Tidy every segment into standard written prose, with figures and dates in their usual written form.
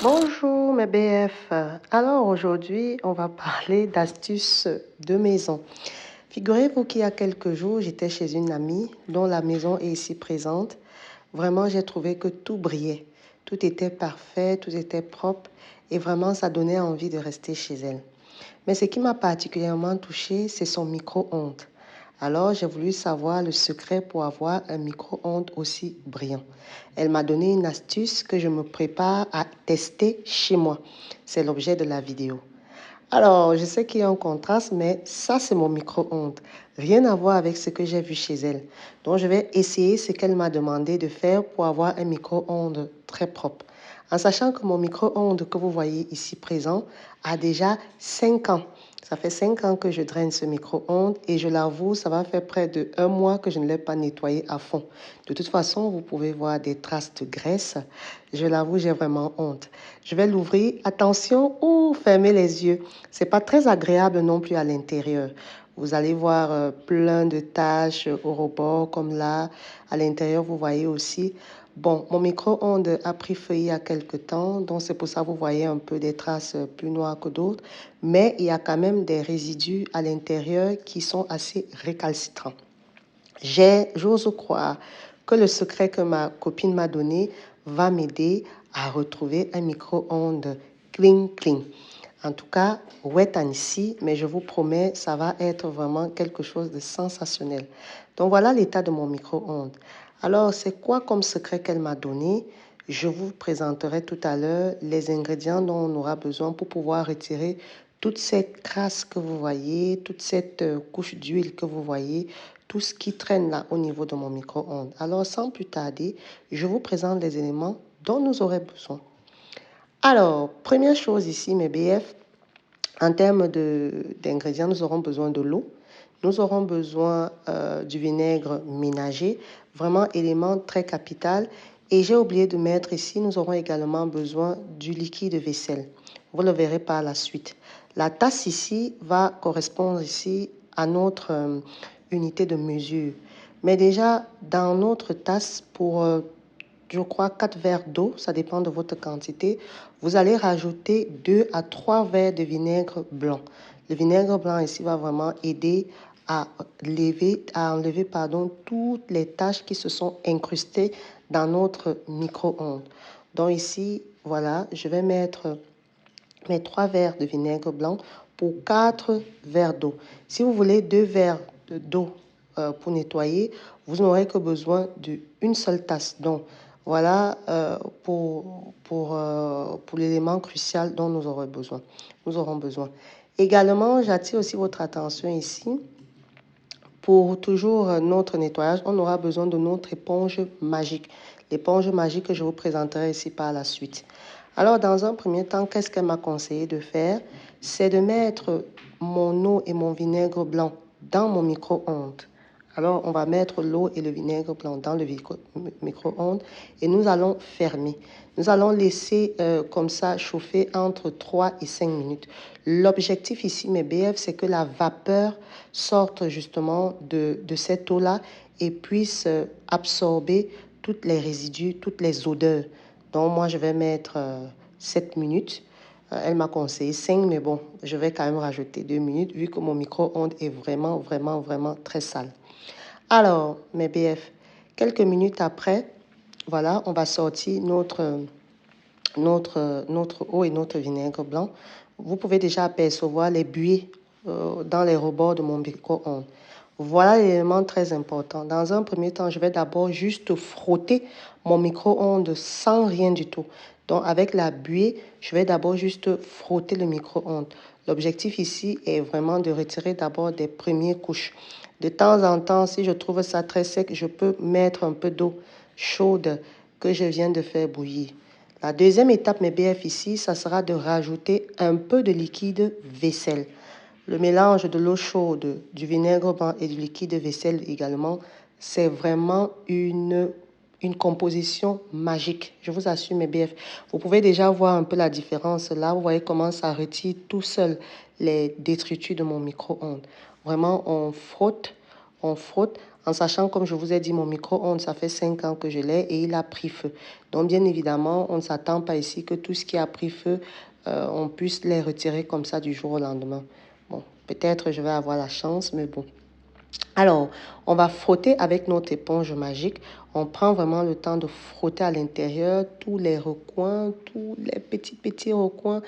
Bonjour mes BF. Alors aujourd'hui, on va parler d'astuces de maison. Figurez-vous qu'il y a quelques jours, j'étais chez une amie dont la maison est ici présente. Vraiment, j'ai trouvé que tout brillait. Tout était parfait, tout était propre et vraiment, ça donnait envie de rester chez elle. Mais ce qui m'a particulièrement touchée, c'est son micro-ondes. Alors, j'ai voulu savoir le secret pour avoir un micro-ondes aussi brillant. Elle m'a donné une astuce que je me prépare à tester chez moi. C'est l'objet de la vidéo. Alors, je sais qu'il y a un contraste, mais ça, c'est mon micro-ondes. Rien à voir avec ce que j'ai vu chez elle. Donc, je vais essayer ce qu'elle m'a demandé de faire pour avoir un micro-ondes très propre. En sachant que mon micro-ondes que vous voyez ici présent a déjà 5 ans. Ça fait 5 ans que je draine ce micro-ondes et je l'avoue, ça va faire près de 1 mois que je ne l'ai pas nettoyé à fond. De toute façon, vous pouvez voir des traces de graisse. Je l'avoue, j'ai vraiment honte. Je vais l'ouvrir. Attention, fermez les yeux. C'est pas très agréable non plus à l'intérieur. Vous allez voir plein de taches au rebord comme là. À l'intérieur, vous voyez aussi. Bon, mon micro-ondes a pris feu il y a quelques temps, donc c'est pour ça que vous voyez un peu des traces plus noires que d'autres. Mais il y a quand même des résidus à l'intérieur qui sont assez récalcitrants. J'ose croire que le secret que ma copine m'a donné va m'aider à retrouver un micro-ondes clean clean. En tout cas, wet and ici, mais je vous promets, ça va être vraiment quelque chose de sensationnel. Donc voilà l'état de mon micro-ondes. Alors, c'est quoi comme secret qu'elle m'a donné? Je vous présenterai tout à l'heure les ingrédients dont on aura besoin pour pouvoir retirer toute cette crasse que vous voyez, toute cette couche d'huile que vous voyez, tout ce qui traîne là au niveau de mon micro-ondes. Alors, sans plus tarder, je vous présente les éléments dont nous aurons besoin. Alors, première chose ici, mes BF, en termes d'ingrédients, nous aurons besoin de l'eau. Nous aurons besoin du vinaigre ménager, vraiment élément très capital. Et j'ai oublié de mettre ici, nous aurons également besoin du liquide vaisselle. Vous le verrez par la suite. La tasse ici va correspondre ici à notre unité de mesure. Mais déjà, dans notre tasse, pour je crois 4 verres d'eau, ça dépend de votre quantité, vous allez rajouter 2 à 3 verres de vinaigre blanc. Le vinaigre blanc ici va vraiment aider à enlever toutes les taches qui se sont incrustées dans notre micro-ondes. Donc ici, voilà, je vais mettre mes 3 verres de vinaigre blanc pour 4 verres d'eau. Si vous voulez 2 verres d'eau pour nettoyer, vous n'aurez que besoin d'une seule tasse. Donc, voilà pour l'élément crucial dont nous aurons besoin. Également, j'attire aussi votre attention ici. Pour toujours notre nettoyage, on aura besoin de notre éponge magique. L'éponge magique que je vous présenterai ici par la suite. Alors, dans un premier temps, qu'est-ce qu'elle m'a conseillé de faire? C'est de mettre mon eau et mon vinaigre blanc dans mon micro-ondes. Alors, on va mettre l'eau et le vinaigre blanc dans le micro-ondes et nous allons fermer. Nous allons laisser comme ça chauffer entre 3 et 5 minutes. L'objectif ici, mes BF, c'est que la vapeur sorte justement de cette eau-là et puisse absorber toutes les résidus, toutes les odeurs. Donc, moi, je vais mettre 7 minutes. Elle m'a conseillé 5, mais bon, je vais quand même rajouter 2 minutes vu que mon micro-ondes est vraiment, vraiment, vraiment très sale. Alors, mes BF, quelques minutes après, voilà, on va sortir notre eau et notre vinaigre blanc. Vous pouvez déjà apercevoir les buées dans les rebords de mon micro-ondes. Voilà l'élément très important. Dans un premier temps, je vais d'abord juste frotter mon micro-ondes sans rien du tout. Donc, avec la buée, je vais d'abord juste frotter le micro-ondes. L'objectif ici est vraiment de retirer d'abord des premières couches. De temps en temps, si je trouve ça très sec, je peux mettre un peu d'eau chaude que je viens de faire bouillir. La deuxième étape, mes BF ici, ça sera de rajouter un peu de liquide vaisselle. Le mélange de l'eau chaude, du vinaigre blanc et du liquide vaisselle également, c'est vraiment une composition magique. Je vous assure, mes BF. Vous pouvez déjà voir un peu la différence là. Vous voyez comment ça retire tout seul les détritus de mon micro-ondes. Vraiment, on frotte. En sachant, comme je vous ai dit, mon micro-ondes, ça fait 5 ans que je l'ai et il a pris feu. Donc, bien évidemment, on ne s'attend pas ici que tout ce qui a pris feu, on puisse les retirer comme ça du jour au lendemain. Bon, peut-être je vais avoir la chance, mais bon. Alors, on va frotter avec notre éponge magique. On prend vraiment le temps de frotter à l'intérieur tous les recoins, tous les petits recoins,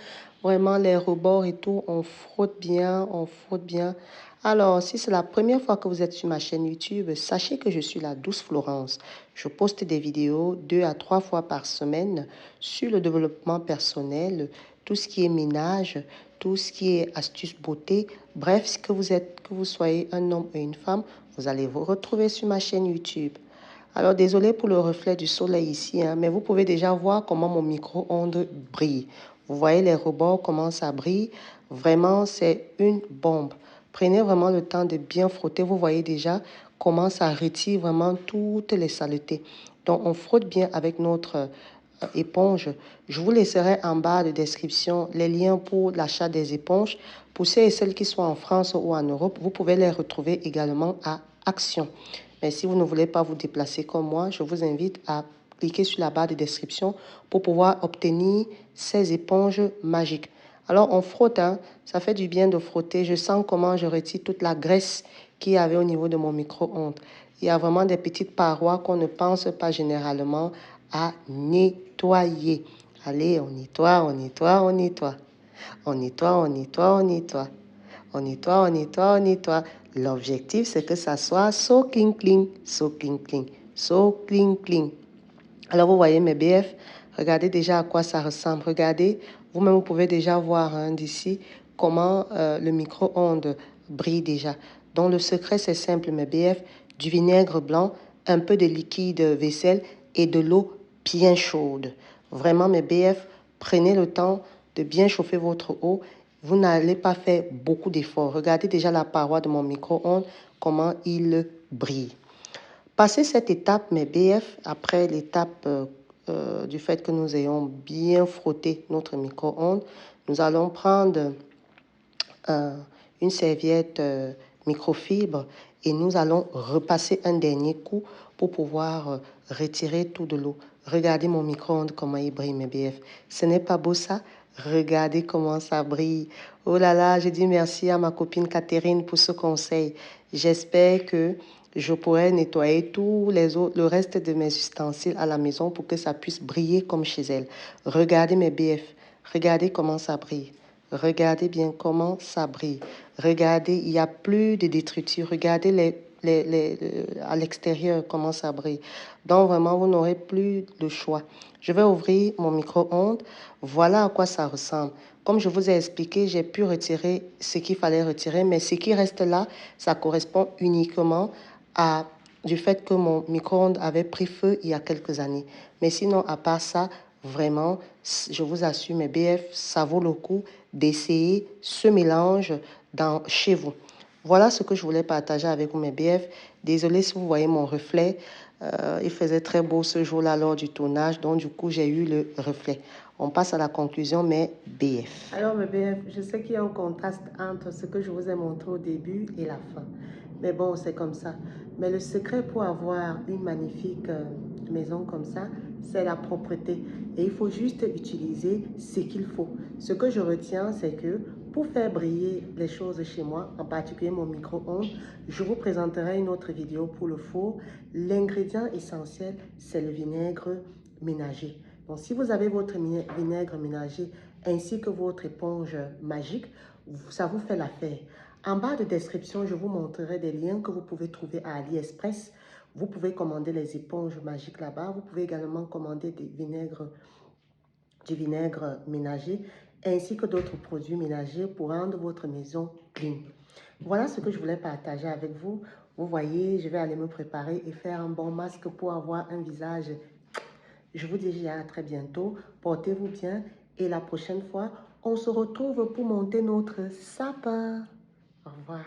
vraiment les rebords et tout. On frotte bien, on frotte bien. Alors, si c'est la première fois que vous êtes sur ma chaîne YouTube, sachez que je suis la Douce Florence. Je poste des vidéos 2 à 3 fois par semaine sur le développement personnel, tout ce qui est ménage, tout ce qui est astuces beauté. Bref, que vous soyez un homme ou une femme, vous allez vous retrouver sur ma chaîne YouTube. Alors, désolé pour le reflet du soleil ici, hein, mais vous pouvez déjà voir comment mon micro-ondes brille. Vous voyez les rebords, comment ça brille. Vraiment, c'est une bombe. Prenez vraiment le temps de bien frotter. Vous voyez déjà comment ça retire vraiment toutes les saletés. Donc, on frotte bien avec notre éponge. Je vous laisserai en bas de description les liens pour l'achat des éponges. Pour ceux et celles qui sont en France ou en Europe, vous pouvez les retrouver également à Action. Mais si vous ne voulez pas vous déplacer comme moi, je vous invite à cliquer sur la barre de description pour pouvoir obtenir ces éponges magiques. Alors on frotte, hein, ça fait du bien de frotter. Je sens comment je retire toute la graisse qu'il y avait au niveau de mon micro-ondes. Il y a vraiment des petites parois qu'on ne pense pas généralement à nettoyer. Allez, on nettoie, on nettoie, on nettoie. On nettoie, on nettoie, on nettoie. On nettoie, on nettoie, on nettoie. L'objectif, c'est que ça soit so clean, clean, so clean, clean, so clean, clean. Alors, vous voyez mes BF, regardez déjà à quoi ça ressemble. Regardez, vous-même, vous pouvez déjà voir hein, d'ici comment le micro-ondes brille déjà. Donc, le secret, c'est simple, mes BF, du vinaigre blanc, un peu de liquide vaisselle et de l'eau bien chaude. Vraiment, mes BF, prenez le temps de bien chauffer votre eau. Vous n'allez pas faire beaucoup d'efforts. Regardez déjà la paroi de mon micro-ondes, comment il brille. Passer cette étape, mes BF, après l'étape du fait que nous ayons bien frotté notre micro-ondes, nous allons prendre une serviette microfibre et nous allons repasser un dernier coup pour pouvoir retirer tout de l'eau. Regardez mon micro-ondes, comment il brille, mes BF. Ce n'est pas beau ça? Regardez comment ça brille. Oh là là, je dis merci à ma copine Catherine pour ce conseil. J'espère que je pourrai nettoyer le reste de mes ustensiles à la maison pour que ça puisse briller comme chez elle. Regardez mes BF. Regardez comment ça brille. Regardez bien comment ça brille. Regardez, il n'y a plus de détritus. Regardez à l'extérieur comment ça brille. Donc vraiment, vous n'aurez plus de choix. Je vais ouvrir mon micro-ondes. Voilà à quoi ça ressemble. Comme je vous ai expliqué, j'ai pu retirer ce qu'il fallait retirer, mais ce qui reste là, ça correspond uniquement du fait que mon micro-ondes avait pris feu il y a quelques années. Mais sinon, à part ça, vraiment, je vous assure, mes BF, ça vaut le coup d'essayer ce mélange chez vous. Voilà ce que je voulais partager avec vous, mes BF. Désolée si vous voyez mon reflet. Il faisait très beau ce jour-là lors du tournage, donc du coup, j'ai eu le reflet. On passe à la conclusion, mes BF. Alors, mes BF, je sais qu'il y a un contraste entre ce que je vous ai montré au début et la fin. Mais bon, c'est comme ça. Mais le secret pour avoir une magnifique maison comme ça, c'est la propreté. Et il faut juste utiliser ce qu'il faut. Ce que je retiens, c'est que pour faire briller les choses chez moi, en particulier mon micro-ondes, je vous présenterai une autre vidéo pour le four. L'ingrédient essentiel, c'est le vinaigre ménager. Donc, si vous avez votre vinaigre ménager ainsi que votre éponge magique, ça vous fait l'affaire. En bas de description, je vous montrerai des liens que vous pouvez trouver à AliExpress. Vous pouvez commander les éponges magiques là-bas. Vous pouvez également commander du vinaigre ménager ainsi que d'autres produits ménagers pour rendre votre maison clean. Voilà ce que je voulais partager avec vous. Vous voyez, je vais aller me préparer et faire un bon masque pour avoir un visage. Je vous dis à très bientôt. Portez-vous bien et la prochaine fois, on se retrouve pour monter notre sapin. Au revoir.